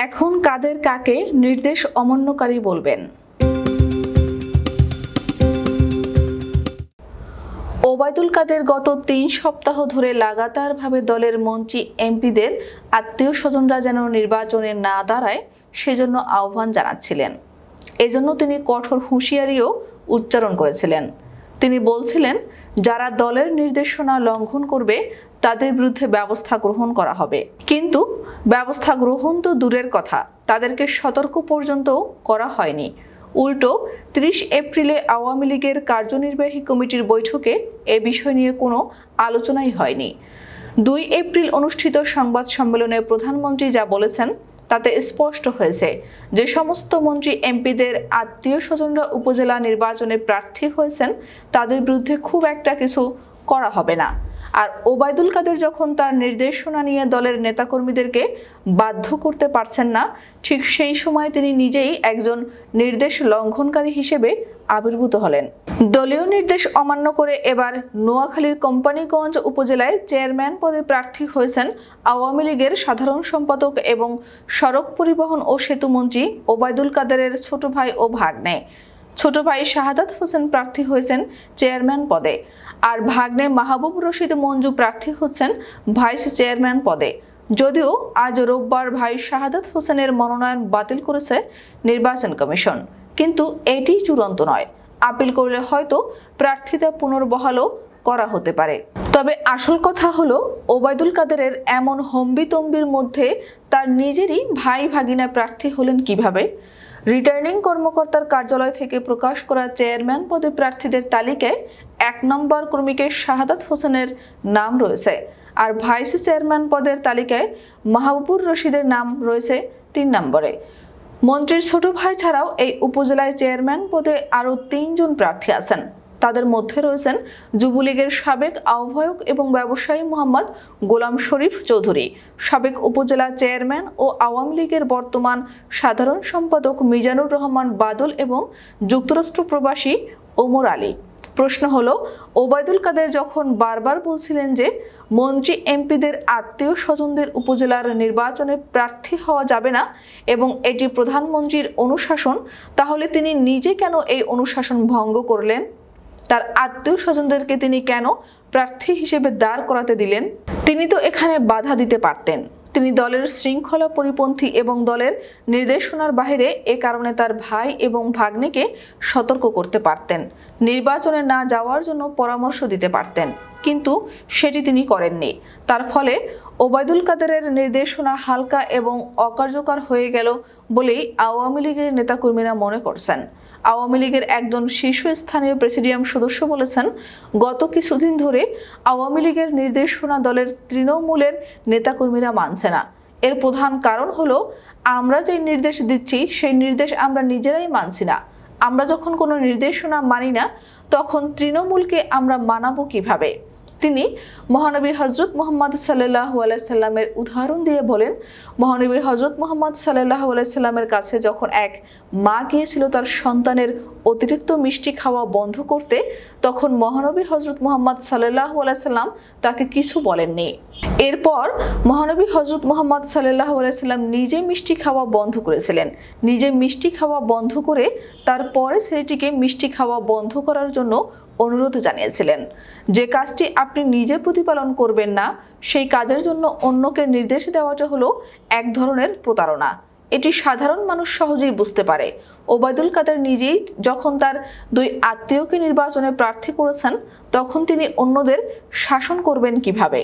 এখন কাদের কাকে নির্দেশ অমান্যকারী বলবেন? ওবায়দুল কাদের গত ৩ সপ্তাহ ধরে লাগাতারভাবে দলের মন্ত্রী এমপিদের আত্মীয় স্বজনরা যেন নির্বাচনে না দাঁড়ায় সেজন্য আহ্বান জানাচ্ছিলেন। এজন্য তিনি কঠোর হুঁশিয়ারিও উচ্চারণ করেছিলেন। তিনি বলছিলেন, যারা দলের নির্দেশনা লঙ্ঘন করবে তাদের বিরুদ্ধে ব্যবস্থা গ্রহণ করা হবে। কিন্তু ব্যবস্থা গ্রহণ তো দূরের কথা, তাদেরকে সতর্ক পর্যন্ত করা হয়নি। উল্টো ৩০ এপ্রিলে আওয়ামী লীগের কার্যনির্বাহী কমিটির বৈঠকে এ বিষয় নিয়ে কোনো আলোচনাই হয়নি। ২ এপ্রিল অনুষ্ঠিত সংবাদ সম্মেলনে প্রধানমন্ত্রী যা বলেছেন তাতে স্পষ্ট হয়েছে যে সমস্ত মন্ত্রী এমপিদের আত্মীয় স্বজনরা উপজেলা নির্বাচনে প্রার্থী হয়েছেন তাদের বিরুদ্ধে খুব একটা কিছু করা হবে না। আর ওবায়দুল কাদের যখন তার নির্দেশনা নিয়ে দলের নেতাকর্মীদেরকে বাধ্য করতে পারছেন না, ঠিক সেই সময় তিনি নিজেই একজন নির্দেশ লঙ্ঘনকারী হিসেবে আবির্ভূত হলেন। দলীয় নির্দেশ অমান্য করে এবার নোয়াখালীর কোম্পানীগঞ্জ উপজেলায় চেয়ারম্যান পদে প্রার্থী হয়েছেন আওয়ামী লীগের সাধারণ সম্পাদক এবং সড়ক পরিবহন ও সেতু মন্ত্রী ওবায়দুল কাদেরের ছোট ভাই ও ভাগ্নে। ছোট ভাই শাহাদাত হোসেন প্রার্থী হয়েছেন চেয়ারম্যান পদে, আর ভাগ্নে মাহবুব রশিদ মঞ্জু প্রার্থী হচ্ছেন ভাইস চেয়ারম্যান পদে। যদিও আজ রোববার ভাই শাহাদাত হোসেনের মনোনয়ন বাতিল করেছে নির্বাচন কমিশন, কিন্তু এটি চূড়ান্ত নয়। আপিল করলে হয়তো প্রার্থিতা পুনর্বহালও করা হতে পারে। তবে আসল কথা হলো, ওবায়দুল কাদেরের এমন হম্বিতম্বির মধ্যে তার নিজেরই ভাই ভাগিনা প্রার্থী হলেন কিভাবে? রিটার্নিং কর্মকর্তার কার্যালয় থেকে প্রকাশ করা চেয়ারম্যান পদে প্রার্থীদের তালিকায় ১ নম্বর ক্রমিকে শাহাদাত হোসেনের নাম রয়েছে, আর ভাইস চেয়ারম্যান পদের তালিকায় মাহবুবুর রশিদের নাম রয়েছে ৩ নম্বরে। মন্ত্রীর ছোট ভাই ছাড়াও এই উপজেলায় চেয়ারম্যান পদে আরও ৩ জন প্রার্থী আছেন। তাদের মধ্যে রয়েছেন যুবলীগের সাবেক আহ্বায়ক এবং ব্যবসায়ী মোহাম্মদ গোলাম শরীফ চৌধুরী, সাবেক উপজেলা চেয়ারম্যান ও আওয়ামী লীগের বর্তমান সাধারণ সম্পাদক মিজানুর রহমান বাদল এবং যুক্তরাষ্ট্র প্রবাসী ওমর আলী। প্রশ্ন হলো, ওবায়দুল কাদের যখন বারবার বলছিলেন যে মন্ত্রী এমপিদের আত্মীয় স্বজনদের উপজেলার নির্বাচনে প্রার্থী হওয়া যাবে না এবং এটি প্রধানমন্ত্রীর অনুশাসন, তাহলে তিনি নিজে কেন এই অনুশাসন ভঙ্গ করলেন? তার আত্মীয় স্বজনদেরকে তিনি কেন প্রার্থী হিসেবে দাঁড় করাতে দিলেন? তিনি তো এখানে বাধা দিতে পারতেন। তিনি দলের শৃঙ্খলা পরিপন্থী এবং দলের নির্দেশনার বাইরে, এ কারণে তার ভাই এবং ভাগ্নেকে সতর্ক করতে পারতেন, নির্বাচনে না যাওয়ার জন্য পরামর্শ দিতে পারতেন, কিন্তু সেটি তিনি করেননি। তার ফলে ওবায়দুল কাদেরের নির্দেশনা হালকা এবং অকার্যকর হয়ে গেল বলেই আওয়ামী লীগের নেতাকর্মীরা মনে করছেন। আওয়ামী লীগের একজন শীর্ষস্থানীয় প্রেসিডিয়াম সদস্য বলেছেন, গত কিছুদিন ধরে আওয়ামী লীগের নির্দেশনা দলের তৃণমূলের নেতাকর্মীরা মানছে না। এর প্রধান কারণ হলো, আমরা যে নির্দেশ দিচ্ছি সেই নির্দেশ আমরা নিজেরাই মানছি না। আমরা যখন কোনো নির্দেশনা মানি না, তখন তৃণমূলকে আমরা মানাবো কিভাবে? তিনি মহানবী হযরত মুহাম্মদ সাল্লাল্লাহু আলাইহি সাল্লামের উদাহরণ দিয়ে বলেন, মহানবী হযরত মুহাম্মদ সাল্লাল্লাহু আলাইহি সাল্লামের কাছে যখন এক মা গিয়েছিল তার সন্তানের অতিরিক্ত মিষ্টি খাওয়া বন্ধ করতে, তখন মহানবী হযরত মুহাম্মদ সাল্লাল্লাহু আলাইহি সাল্লাম তাকে কিছু বলেননি। এরপর মহানবী হযরত মুহাম্মদ সাল্লাল্লাহু আলাইহি সাল্লাম নিজে মিষ্টি খাওয়া বন্ধ করেছিলেন। নিজে মিষ্টি খাওয়া বন্ধ করে তারপরে ছেলেটিকে মিষ্টি খাওয়া বন্ধ করার জন্য অনুরোধ জানিয়েছিলেন। যে কাজটি আপনি নিজে প্রতিপালন করবেন না, সেই কাজের জন্য অন্যকে নির্দেশ দেওয়াটা হলো এক ধরনের প্রতারণা। এটি সাধারণ মানুষ সহজেই বুঝতে পারে। ওবায়দুল কাদের নিজেই যখন তার 2 আত্মীয়কে নির্বাচনে প্রার্থী করেছেন, তখন তিনি অন্যদের শাসন করবেন কিভাবে?